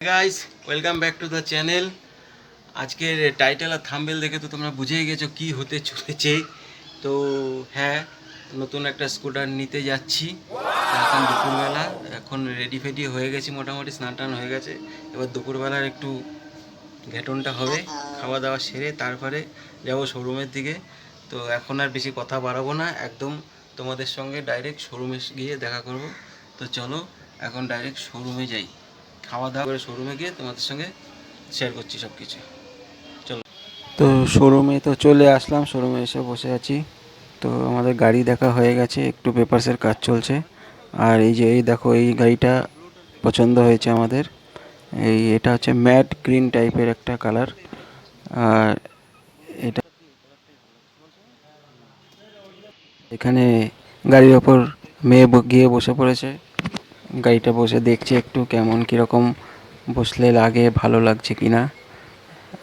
Guys welcome back to the channel. আজকের title আর thumbnail দেখে তো তোমরা বুঝেই গেছো কি হতে চলেছে। তো হ্যাঁ, নতুন একটা স্কুটার নিতে যাচ্ছি। এখন দুপুরবেলা, এখন রেডি ফেডি হয়ে গেছি, মোটামুটি স্নান টান হয়ে গেছে। এবার দুপুরবেলার একটু ঘেটনটা হবে, খাওয়া দাওয়া সেরে তারপরে যাবো শোরুমের দিকে। তো এখন আর বেশি কথা বাড়াবো না, একদম তোমাদের সঙ্গে ডাইরেক্ট শোরুমে গিয়ে দেখা করব। তো চলো এখন ডাইরেক্ট শোরুমে যাই, খাওয়া দাওয়া করে শোরুমে গিয়ে তোমাদের সঙ্গে শেয়ার করছি সব কিছু। চলো, তো শোরুমে তো চলে আসলাম, শোরুমে এসে বসে আছি। তো আমাদের গাড়ি দেখা হয়ে গেছে, একটু পেপারসের কাজ চলছে। আর এই যে এই দেখো, এই গাড়িটা পছন্দ হয়েছে আমাদের। এটা হচ্ছে ম্যাট গ্রিন টাইপের একটা কালার। আর এটা এখানে গাড়ির ওপর মেয়ে গিয়ে বসে পড়েছে। গাড়িটা বসে দেখছে একটু কেমন কীরকম বসলে লাগে, ভালো লাগছে কি না।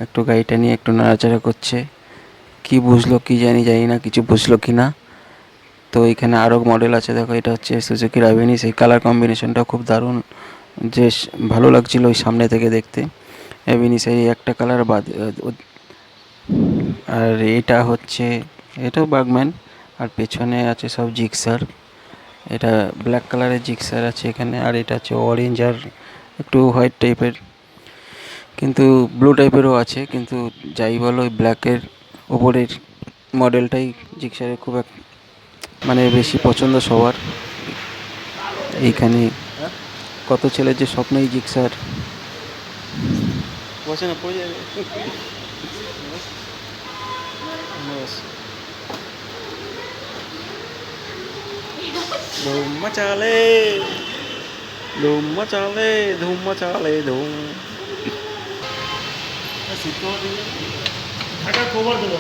একটু গাড়িটা নিয়ে একটু নাড়াচাড়া করছে। কি বুঝলো কি জানি না, কিছু বুঝলো কি না। তো এখানে আরও মডেল আছে, দেখো এটা হচ্ছে সুজুকি রাভিনিস। এই কালার কম্বিনেশনটা খুব দারুণ, যে ভালো লাগছিল ওই সামনে থেকে দেখতে। রাভিনিস এই একটা কালার বাদ। আর এটা হচ্ছে, এটাও বাগম্যান। আর পেছনে আছে সব জিক্সার। এটা ব্ল্যাক কালারের জিক্সার আছে এখানে। আর এটা হচ্ছে অরেঞ্জ আর একটু হোয়াইট টাইপের, কিন্তু ব্লু টাইপেরও আছে। কিন্তু যাই বলো, ওই ব্ল্যাকের ওপরের মডেলটাই জিক্সারের খুব মানে বেশি পছন্দ সবার। এইখানে কত ছেলের যে স্বপ্নই জিক্সার। বসে না, পড়ে যাবে। ধুম মচালে, ধুম মচালে, ধুম মচালে ধুম। ঢাকা কভার দেবো,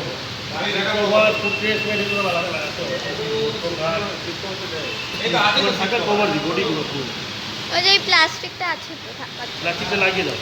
কভার ফুটকেস মেডিকেল ঢাকা কভার দিই বডিগুলো ফুল। ওই যে প্লাস্টিকটা আছে তো, প্লাস্টিকটা লাগিয়ে দাও।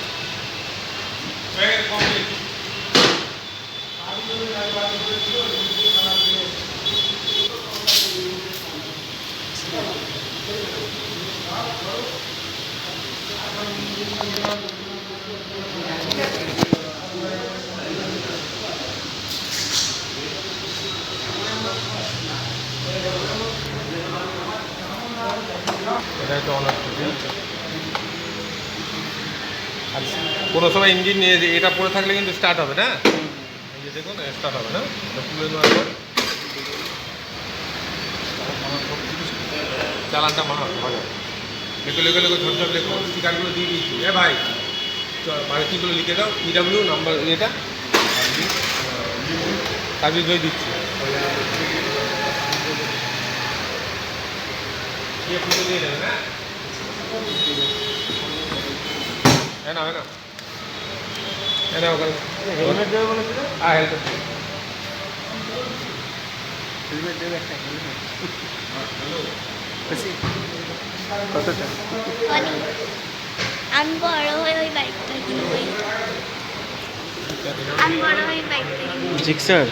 এটা একটা অনার আর কোনো সময় ইঞ্জিন নিয়ে এটা পড়ে থাকলে কিন্তু স্টার্ট হবে না। এই যে দেখুন, স্টার্ট হবে না। এটা তুলে নেওয়ার পর চালানটা মারা ভালো লেখো লেখো লেখো, ঝরঝর লেখো, স্টিকারগুলো দিয়ে দিচ্ছি। ভাই বাড়িটিগুলো লিখে দাও, ইডাব্লিউ নাম্বার এটা সার্ভিস বই দিচ্ছি। দিয়ে দেবে না, না না না, ওখানে হেলমেট দেবে বলেছিল, হ্যাঁ হেলমেট হেলমেট দেবে একটা হেলমেট। কতটা? আমি বড় হয়ে ওই বাইকটা কিনবো। আমি বড় হয়ে বাইকটা কিনবো। জিক্সার,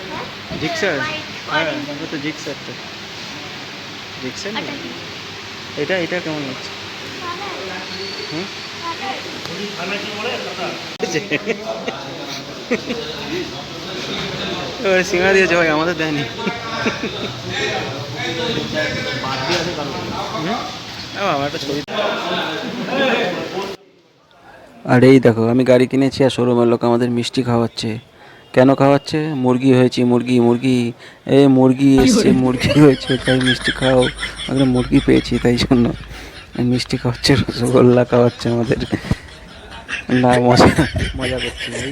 হ্যাঁ? জিক্সার, হ্যাঁ Orange. দেখো তো জিক্সারটা। জিক্সার না? ওটা কি? এটা এটা কেমন হচ্ছে? হুম, আমি কি বলে কথা এবারে সিঙ্গা দিয়েছে ভাই, আমাদের দেয়নি। বাবা একটা ছবি। আর এই দেখো, আমি গাড়ি কিনেছি আর শোরুমের লোক আমাদের মিষ্টি খাওয়াচ্ছে। কেন খাওয়াচ্ছে? মুরগি হয়েছি, মুরগি মুরগি, মুরগি এসছে, মুরগি হয়েছে তাই মিষ্টি খাও। আমরা মুরগি পেয়েছি তাই জন্য মিষ্টি খাওয়াচ্ছে, রসগোল্লা খাওয়াচ্ছে আমাদের। না, মজা মজা করছি ভাই।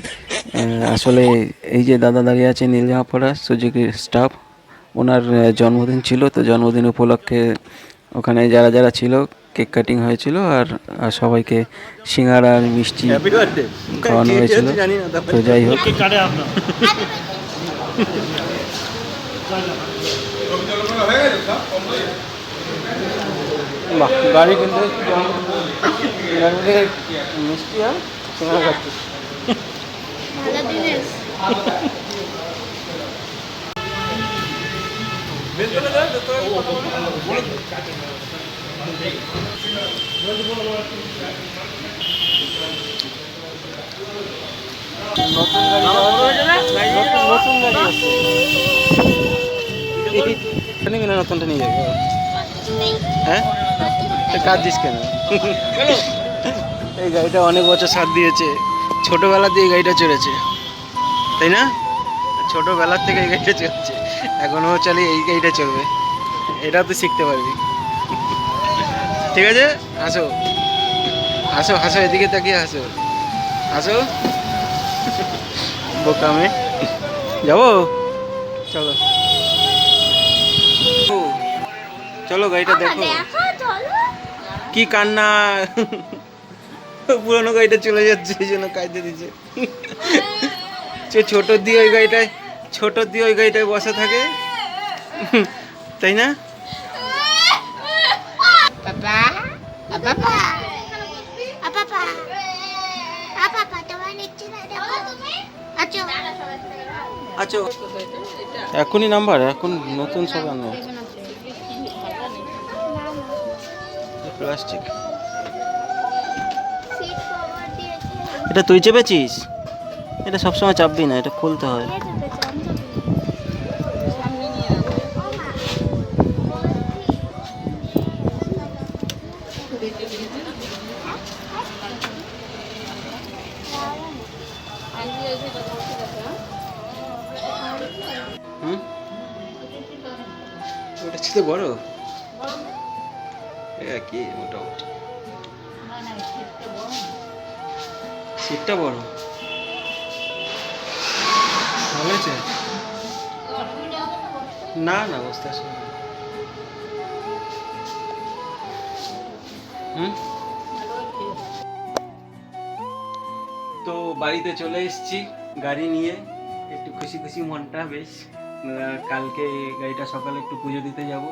আসলে এই যে দাদা দাঁড়িয়ে আছে নীল জামা পরা, সুজুকির স্টাফ, ওনার জন্মদিন ছিল। তো জন্মদিন উপলক্ষে ওখানে যারা যারা ছিল কেক কাটিং হয়েছিল। আর সবাইকে সিঙ্গারা আর মিষ্টি খাওয়ানো হয়েছিল। তো যাই হোক, কে কাটে আপনার হয়ে গেছে সব কমপ্লিট। বাহ, গাড়ি কিন্তু মিষ্টি আর সিঙ্গারা খাচ্ছি। ভালো দিনের নতুন গাড়ি আছে নিবি না, নতুনটা নিয়ে যাবে। হ্যাঁ কাজ দিস কেন? এই গাড়িটা অনেক বছর সাথ দিয়েছে, ছোটবেলা দিয়ে এই গাড়িটা চড়েছে, তাই না? ছোটবেলার থেকে এই গাড়িটা চলছে, এখনও চলে এই গাড়িটা চলবে। এটাও তুই শিখতে পারবি। ঠিক আছে, আসো আসো হাসো, এদিকে তাকিয়ে হাসো, আসো। বোকামে যাবো, চলো চলো গাড়িটা দেখো। দেখো চলো। কি কান্না, পুরোনো গাড়িটা চলে যাচ্ছে, এই জন্য কাঁদতে দিচ্ছে। ছোট দিয়ে ওই গাড়িটায়, ছোট দিয়ে ওই গাড়িটায় বসে থাকে, তাই না? পাপা পাপা পাপা পাপা তোমার নিচে না দেখো। আচ্ছা আচ্ছা এখনই নাম্বার, এখন নতুন সব আনো প্লাস্টিক। সিট কভার দিয়েছে। এটা তুই চেপেছিস? এটা সবসময় চাপবি না, এটা খুলতে হয়। হুম, ওটা ছিল বড়, কি মোটামুটি সিটটা বড়, ভালো হয়েছে। না না বুঝতে আসবে না। হুম, তো বাড়িতে চলে এসেছি গাড়ি নিয়ে, একটু খুশি খুশি মনটা বেশ। কালকে গাড়িটা সকালে একটু পুজো দিতে যাব,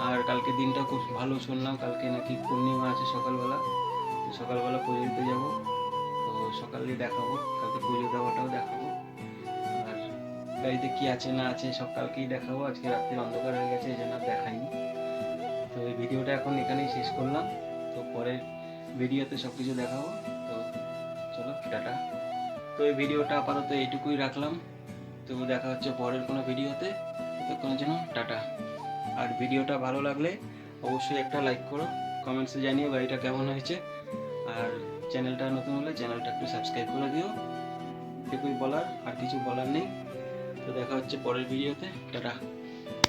আর কালকে দিনটা খুব ভালো শুনলাম, কালকে নাকি পূর্ণিমা আছে সকালবেলা, তো সকালবেলা পুজো দিতে যাব। তো সকালে দেখাবো, কালকে পুজো দেওয়াটাও দেখাবো, আর গাড়িতে কি আছে না আছে সব কালকেই দেখাবো। আজকে রাত্রির অন্ধকার হয়ে গেছে, এই জন্য আর দেখাইনি। তো এই ভিডিওটা এখন এখানেই শেষ করলাম, তো পরের ভিডিওতে সব কিছু দেখাবো। তো চলো টাটা। তো এই ভিডিওটা আপাতত এইটুকুই রাখলাম, তো দেখা হচ্ছে পরের কোনো ভিডিওতে, ততক্ষণের জন্য টাটা। আর ভিডিওটা ভালো লাগলে অবশ্যই একটা লাইক করো, কমেন্টসে জানিও গাড়িটা কেমন হয়েছে, আর চ্যানেলটা নতুন হলে চ্যানেলটা একটু সাবস্ক্রাইব করে দিও। এটুকুই বলার, আর কিছু বলার নেই। তো দেখা হচ্ছে পরের ভিডিওতে, টাটা।